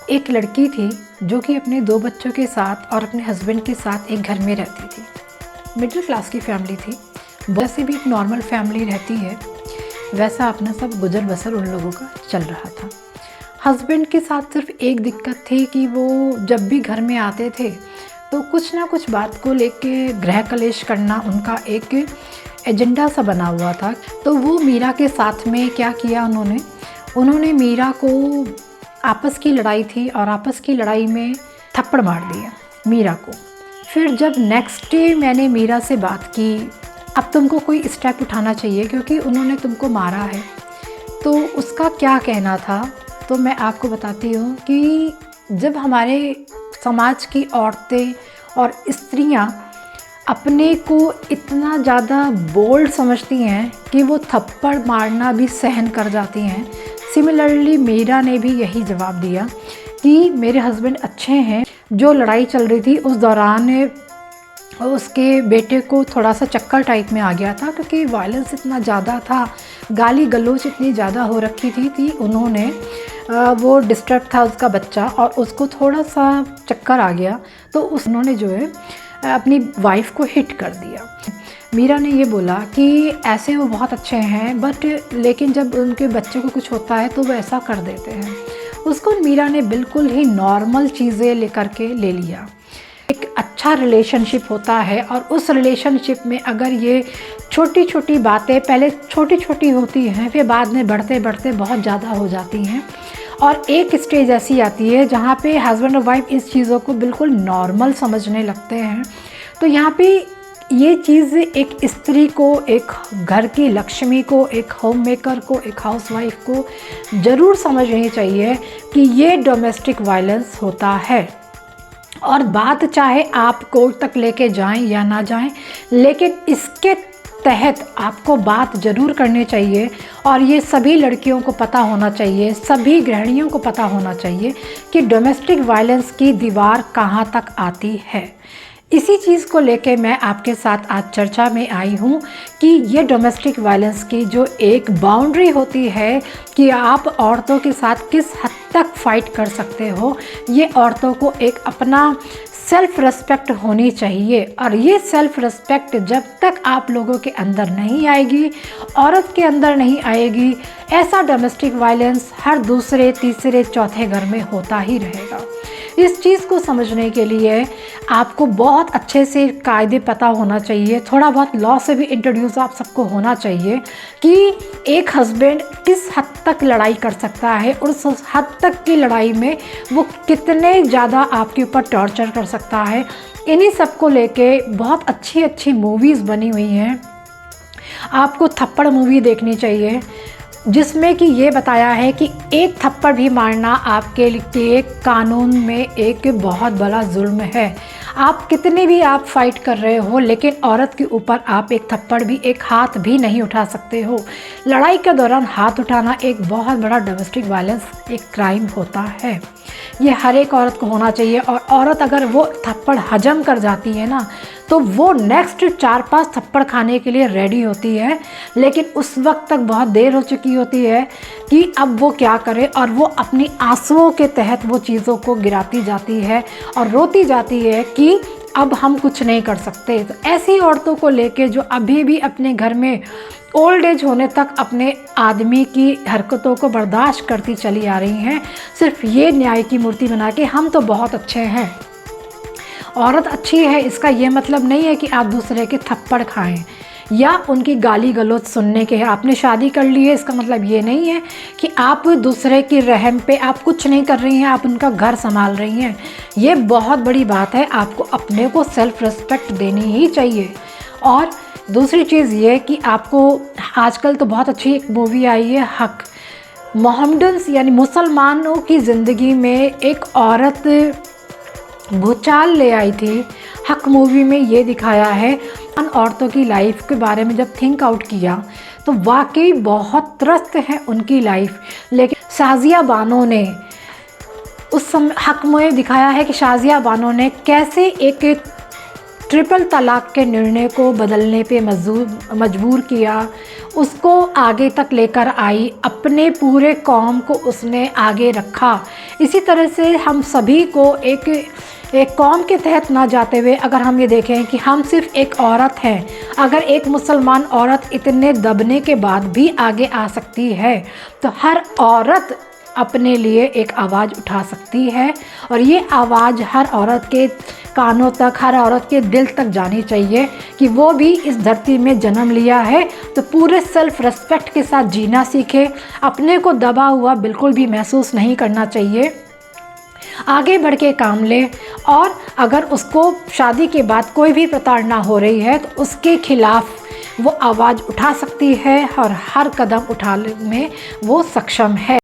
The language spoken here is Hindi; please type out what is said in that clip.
एक लड़की थी जो कि अपने 2 बच्चों के साथ और अपने हस्बैंड के साथ एक घर में रहती थी। मिडिल क्लास की फैमिली थी। वैसे भी एक नॉर्मल फैमिली रहती है, वैसा अपना सब गुजर बसर उन लोगों का चल रहा था। हस्बैंड के साथ सिर्फ एक दिक्कत थी कि वो जब भी घर में आते थे तो कुछ ना कुछ बात को लेके गृह कलेश करना उनका एक एजेंडा सा बना हुआ था। तो वो मीरा के साथ में क्या किया, उन्होंने मीरा को, आपस की लड़ाई थी और आपस की लड़ाई में थप्पड़ मार दिया मीरा को। फिर जब नेक्स्ट डे मैंने मीरा से बात की, अब तुमको कोई स्टेप उठाना चाहिए क्योंकि उन्होंने तुमको मारा है, तो उसका क्या कहना था तो मैं आपको बताती हूँ कि जब हमारे समाज की औरतें और स्त्रियाँ अपने को इतना ज़्यादा बोल्ड समझती हैं कि वो थप्पड़ मारना भी सहन कर जाती हैं। सिमिलरली मीरा ने भी यही जवाब दिया कि मेरे हस्बैंड अच्छे हैं। जो लड़ाई चल रही थी उस दौरान उसके बेटे को थोड़ा सा चक्कर टाइप में आ गया था क्योंकि वायलेंस इतना ज़्यादा था, गाली गलौज इतनी ज़्यादा हो रखी थी उन्होंने, वो डिस्टर्ब था उसका बच्चा और उसको थोड़ा सा चक्कर आ गया तो उन्होंने जो है अपनी वाइफ को हिट कर दिया। मीरा ने ये बोला कि ऐसे वो बहुत अच्छे हैं बट लेकिन जब उनके बच्चे को कुछ होता है तो वो ऐसा कर देते हैं। उसको मीरा ने बिल्कुल ही नॉर्मल चीज़ें लेकर के ले लिया। एक अच्छा रिलेशनशिप होता है और उस रिलेशनशिप में अगर ये छोटी छोटी बातें पहले छोटी छोटी होती हैं, फिर बाद में बढ़ते बढ़ते बहुत ज़्यादा हो जाती हैं और एक स्टेज ऐसी आती है जहाँ पे हस्बैंड और वाइफ इस चीज़ों को बिल्कुल नॉर्मल समझने लगते हैं। तो यहाँ पे ये चीज़ एक स्त्री को, एक घर की लक्ष्मी को, एक होम मेकर को, एक हाउसवाइफ को ज़रूर समझनी चाहिए कि ये डोमेस्टिक वायलेंस होता है। और बात चाहे आप कोर्ट तक लेके जाएं या ना जाएं, लेकिन इसके तहत आपको बात ज़रूर करनी चाहिए और ये सभी लड़कियों को पता होना चाहिए, सभी गृहिणियों को पता होना चाहिए कि डोमेस्टिक वायलेंस की दीवार कहाँ तक आती है। इसी चीज़ को लेके मैं आपके साथ आज चर्चा में आई हूँ कि ये डोमेस्टिक वायलेंस की जो एक बाउंड्री होती है कि आप औरतों के साथ किस हद तक फाइट कर सकते हो, ये औरतों को एक अपना सेल्फ़ रिस्पेक्ट होनी चाहिए। और ये सेल्फ़ रिस्पेक्ट जब तक आप लोगों के अंदर नहीं आएगी, औरत के अंदर नहीं आएगी, ऐसा डोमेस्टिक वायलेंस हर दूसरे तीसरे चौथे घर में होता ही रहेगा। इस चीज़ को समझने के लिए आपको बहुत अच्छे से कायदे पता होना चाहिए, थोड़ा बहुत लॉ से भी इंट्रोड्यूस आप सबको होना चाहिए कि एक हस्बैंड किस हद तक लड़ाई कर सकता है और उस हद तक की लड़ाई में वो कितने ज़्यादा आपके ऊपर टॉर्चर कर सकता है। इन्हीं सब को लेके बहुत अच्छी अच्छी मूवीज़ बनी हुई हैं। आपको थप्पड़ मूवी देखनी चाहिए जिसमें कि ये बताया है कि एक थप्पड़ भी मारना आपके लिए कानून में एक बहुत बड़ा जुल्म है। आप कितने भी आप फाइट कर रहे हो लेकिन औरत के ऊपर आप एक थप्पड़ भी, एक हाथ भी नहीं उठा सकते हो। लड़ाई के दौरान हाथ उठाना एक बहुत बड़ा डोमेस्टिक वायलेंस, एक क्राइम होता है। ये हर एक औरत को होना चाहिए और औरत अगर वो थप्पड़ हजम कर जाती है ना तो वो नेक्स्ट 4-5 थप्पड़ खाने के लिए रेडी होती है, लेकिन उस वक्त तक बहुत देर हो चुकी होती है कि अब वो क्या करे और वो अपनी आंसुओं के तहत वो चीज़ों को गिराती जाती है और रोती जाती है कि अब हम कुछ नहीं कर सकते। तो ऐसी औरतों को लेके जो अभी भी अपने घर में ओल्ड एज होने तक अपने आदमी की हरकतों को बर्दाश्त करती चली आ रही हैं, सिर्फ ये न्याय की मूर्ति बना के हम तो बहुत अच्छे हैं, औरत अच्छी है, इसका ये मतलब नहीं है कि आप दूसरे के थप्पड़ खाएं या उनकी गाली गलौज सुनने के। आपने शादी कर ली है इसका मतलब ये नहीं है कि आप दूसरे की रहम पे आप कुछ नहीं कर रही हैं, आप उनका घर संभाल रही हैं। ये बहुत बड़ी बात है, आपको अपने को सेल्फ़ रिस्पेक्ट देनी ही चाहिए। और दूसरी चीज़ ये कि आपको आजकल तो बहुत अच्छी एक मूवी आई है हक, मोहम्मडन्स यानी मुसलमानों की ज़िंदगी में एक औरत भूचाल ले आई थी। हक मूवी में ये दिखाया है उन औरतों की लाइफ के बारे में जब थिंक आउट किया तो वाकई बहुत त्रस्त है उनकी लाइफ। लेकिन शाज़िया बानो ने उस समय हक में दिखाया है कि शाज़िया बानो ने कैसे एक ट्रिपल तलाक के निर्णय को बदलने पे मजबूर किया, उसको आगे तक लेकर आई, अपने पूरे कौम को उसने आगे रखा। इसी तरह से हम सभी को एक कौम के तहत ना जाते हुए अगर हम ये देखें कि हम सिर्फ एक औरत हैं, अगर एक मुसलमान औरत इतने दबने के बाद भी आगे आ सकती है तो हर औरत अपने लिए एक आवाज़ उठा सकती है, और ये आवाज़ हर औरत के कानों तक, हर औरत के दिल तक जानी चाहिए कि वो भी इस धरती में जन्म लिया है तो पूरे सेल्फ़ रिस्पेक्ट के साथ जीना सीखे, अपने को दबा हुआ बिल्कुल भी महसूस नहीं करना चाहिए, आगे बढ़ के काम ले। और अगर उसको शादी के बाद कोई भी प्रताड़ना हो रही है तो उसके खिलाफ़ वो आवाज़ उठा सकती है और हर कदम उठाने में वो सक्षम है।